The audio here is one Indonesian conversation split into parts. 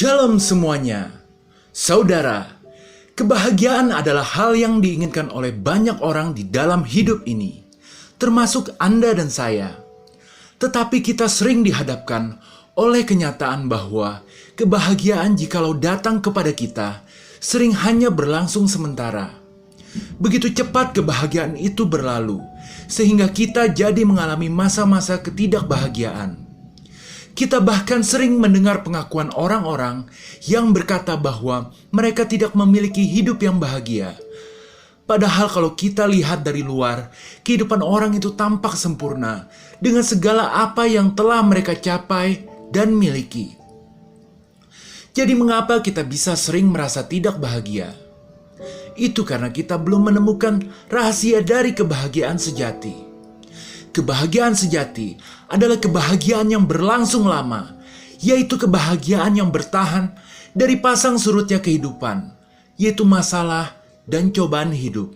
Shalom semuanya. Saudara, kebahagiaan adalah hal yang diinginkan oleh banyak orang di dalam hidup ini, termasuk Anda dan saya. Tetapi kita sering dihadapkan oleh kenyataan bahwa kebahagiaan jikalau datang kepada kita, sering hanya berlangsung sementara. Begitu cepat kebahagiaan itu berlalu, sehingga kita jadi mengalami masa-masa ketidakbahagiaan. Kita bahkan sering mendengar pengakuan orang-orang yang berkata bahwa mereka tidak memiliki hidup yang bahagia. Padahal kalau kita lihat dari luar, kehidupan orang itu tampak sempurna dengan segala apa yang telah mereka capai dan miliki. Jadi mengapa kita bisa sering merasa tidak bahagia? Itu karena kita belum menemukan rahasia dari kebahagiaan sejati. Kebahagiaan sejati adalah kebahagiaan yang berlangsung lama, yaitu kebahagiaan yang bertahan dari pasang surutnya kehidupan, yaitu masalah dan cobaan hidup.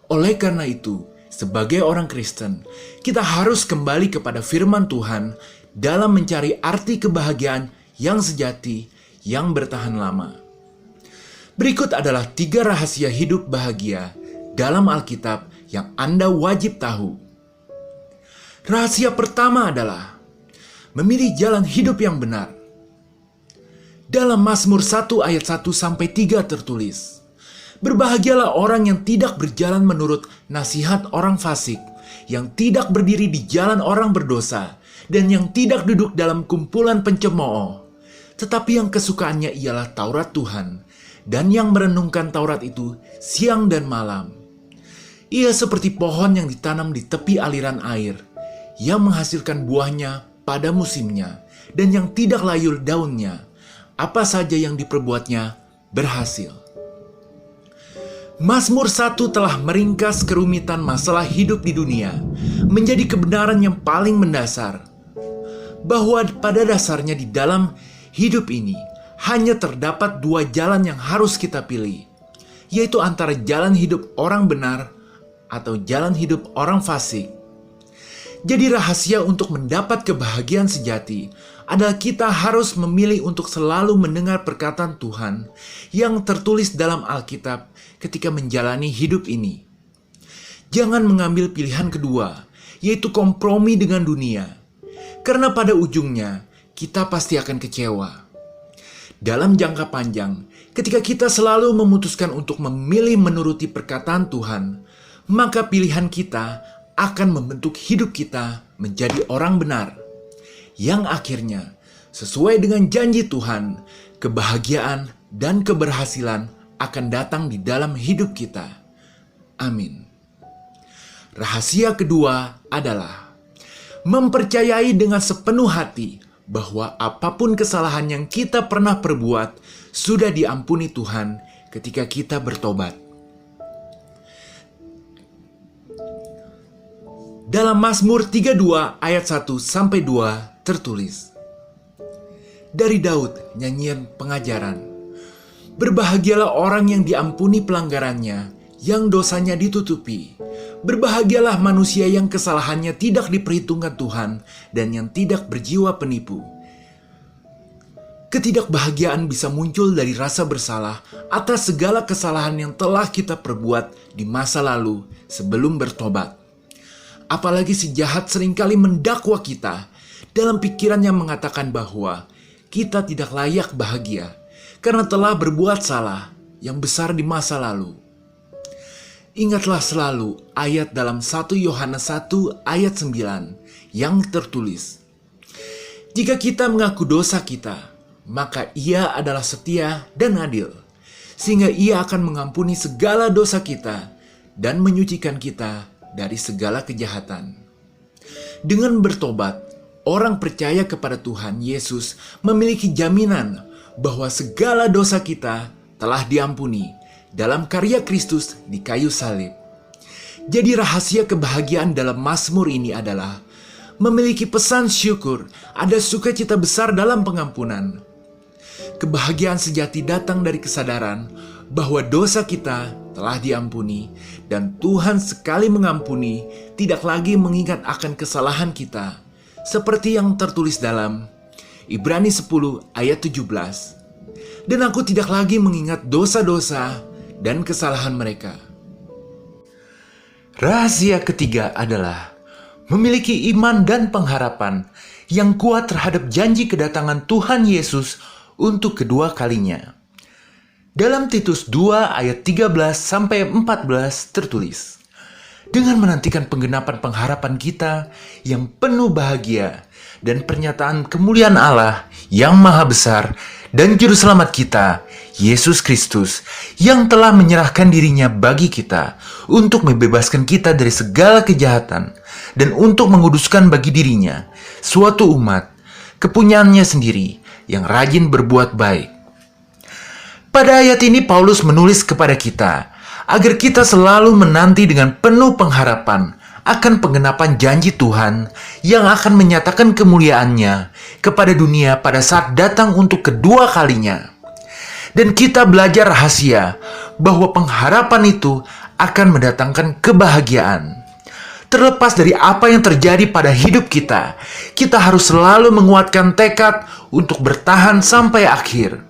Oleh karena itu, sebagai orang Kristen, kita harus kembali kepada firman Tuhan dalam mencari arti kebahagiaan yang sejati, yang bertahan lama. Berikut adalah 3 rahasia hidup bahagia dalam Alkitab yang Anda wajib tahu. Rahasia pertama adalah memilih jalan hidup yang benar. Dalam Mazmur 1 ayat 1-3 tertulis, "Berbahagialah orang yang tidak berjalan menurut nasihat orang fasik, yang tidak berdiri di jalan orang berdosa, dan yang tidak duduk dalam kumpulan pencemooh. Tetapi yang kesukaannya ialah Taurat Tuhan, dan yang merenungkan Taurat itu siang dan malam. Ia seperti pohon yang ditanam di tepi aliran air, yang menghasilkan buahnya pada musimnya, dan yang tidak layu daunnya. Apa saja yang diperbuatnya berhasil." Mazmur 1 telah meringkas kerumitan masalah hidup di dunia menjadi kebenaran yang paling mendasar, bahwa pada dasarnya di dalam hidup ini hanya terdapat 2 jalan yang harus kita pilih, yaitu antara jalan hidup orang benar atau jalan hidup orang fasik. Jadi rahasia untuk mendapat kebahagiaan sejati adalah kita harus memilih untuk selalu mendengar perkataan Tuhan yang tertulis dalam Alkitab ketika menjalani hidup ini. Jangan mengambil pilihan kedua, yaitu kompromi dengan dunia, karena pada ujungnya kita pasti akan kecewa. Dalam jangka panjang, ketika kita selalu memutuskan untuk memilih menuruti perkataan Tuhan, maka pilihan kita akan membentuk hidup kita menjadi orang benar, yang akhirnya sesuai dengan janji Tuhan, kebahagiaan dan keberhasilan akan datang di dalam hidup kita. Amin. Rahasia kedua adalah mempercayai dengan sepenuh hati bahwa apapun kesalahan yang kita pernah perbuat sudah diampuni Tuhan ketika kita bertobat. Dalam Mazmur 32 ayat 1-2 tertulis, dari Daud nyanyian pengajaran, "Berbahagialah orang yang diampuni pelanggarannya, yang dosanya ditutupi. Berbahagialah manusia yang kesalahannya tidak diperhitungkan Tuhan, dan yang tidak berjiwa penipu." Ketidakbahagiaan bisa muncul dari rasa bersalah atas segala kesalahan yang telah kita perbuat di masa lalu sebelum bertobat. Apalagi si jahat seringkali mendakwa kita dalam pikiran yang mengatakan bahwa kita tidak layak bahagia karena telah berbuat salah yang besar di masa lalu. Ingatlah selalu ayat dalam 1 Yohanes 1 ayat 9 yang tertulis, "Jika kita mengaku dosa kita, maka Ia adalah setia dan adil, sehingga Ia akan mengampuni segala dosa kita dan menyucikan kita dari segala kejahatan." Dengan bertobat, orang percaya kepada Tuhan Yesus memiliki jaminan bahwa segala dosa kita telah diampuni dalam karya Kristus di kayu salib. Jadi rahasia kebahagiaan dalam Mazmur ini adalah memiliki pesan syukur, ada sukacita besar dalam pengampunan. Kebahagiaan sejati datang dari kesadaran bahwa dosa kita telah diampuni, dan Tuhan sekali mengampuni tidak lagi mengingat akan kesalahan kita, seperti yang tertulis dalam Ibrani 10 ayat 17. Dan aku tidak lagi mengingat dosa-dosa dan kesalahan mereka. Rahasia ketiga adalah memiliki iman dan pengharapan yang kuat terhadap janji kedatangan Tuhan Yesus untuk kedua kalinya. Dalam Titus 2 ayat 13-14 tertulis, dengan menantikan penggenapan pengharapan kita yang penuh bahagia dan pernyataan kemuliaan Allah yang maha besar dan juru selamat kita, Yesus Kristus, yang telah menyerahkan dirinya bagi kita untuk membebaskan kita dari segala kejahatan dan untuk menguduskan bagi dirinya suatu umat, kepunyaannya sendiri yang rajin berbuat baik. Pada ayat ini Paulus menulis kepada kita agar kita selalu menanti dengan penuh pengharapan akan penggenapan janji Tuhan yang akan menyatakan kemuliaannya kepada dunia pada saat datang untuk kedua kalinya. Dan kita belajar rahasia bahwa pengharapan itu akan mendatangkan kebahagiaan. Terlepas dari apa yang terjadi pada hidup kita, kita harus selalu menguatkan tekad untuk bertahan sampai akhir.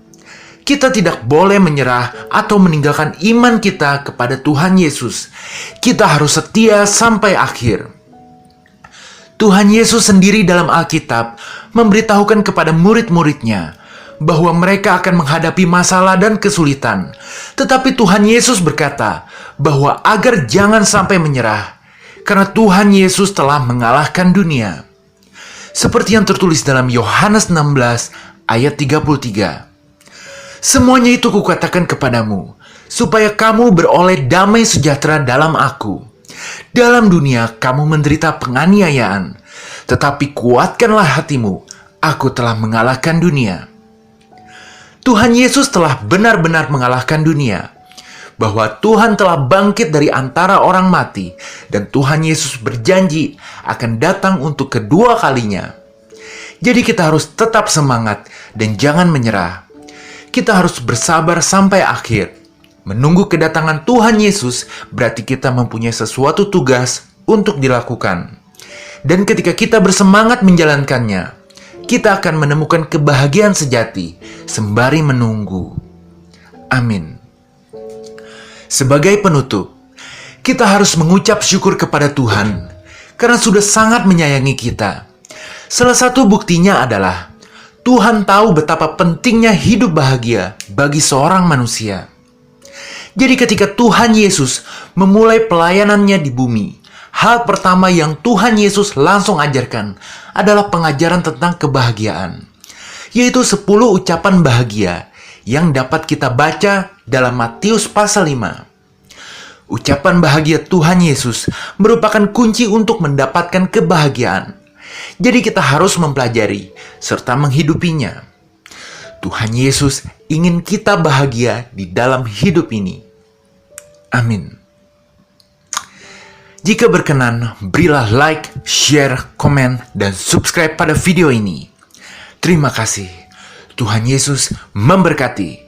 Kita tidak boleh menyerah atau meninggalkan iman kita kepada Tuhan Yesus. Kita harus setia sampai akhir. Tuhan Yesus sendiri dalam Alkitab memberitahukan kepada murid-muridnya bahwa mereka akan menghadapi masalah dan kesulitan. Tetapi Tuhan Yesus berkata bahwa agar jangan sampai menyerah, karena Tuhan Yesus telah mengalahkan dunia. Seperti yang tertulis dalam Yohanes 16 ayat 33. Semuanya itu kukatakan kepadamu, supaya kamu beroleh damai sejahtera dalam aku. Dalam dunia kamu menderita penganiayaan, tetapi kuatkanlah hatimu, aku telah mengalahkan dunia. Tuhan Yesus telah benar-benar mengalahkan dunia, bahwa Tuhan telah bangkit dari antara orang mati, dan Tuhan Yesus berjanji akan datang untuk kedua kalinya. Jadi kita harus tetap semangat dan jangan menyerah. Kita harus bersabar sampai akhir. Menunggu kedatangan Tuhan Yesus berarti kita mempunyai sesuatu tugas untuk dilakukan. Dan ketika kita bersemangat menjalankannya, kita akan menemukan kebahagiaan sejati sembari menunggu. Amin. Sebagai penutup, kita harus mengucap syukur kepada Tuhan karena sudah sangat menyayangi kita. Salah satu buktinya adalah Tuhan tahu betapa pentingnya hidup bahagia bagi seorang manusia. Jadi ketika Tuhan Yesus memulai pelayanannya di bumi, hal pertama yang Tuhan Yesus langsung ajarkan adalah pengajaran tentang kebahagiaan, yaitu 10 ucapan bahagia yang dapat kita baca dalam Matius pasal 5. Ucapan bahagia Tuhan Yesus merupakan kunci untuk mendapatkan kebahagiaan. Jadi kita harus mempelajari serta menghidupinya. Tuhan Yesus ingin kita bahagia di dalam hidup ini. Amin. Jika berkenan, berilah like, share, komen, dan subscribe pada video ini. Terima kasih. Tuhan Yesus memberkati.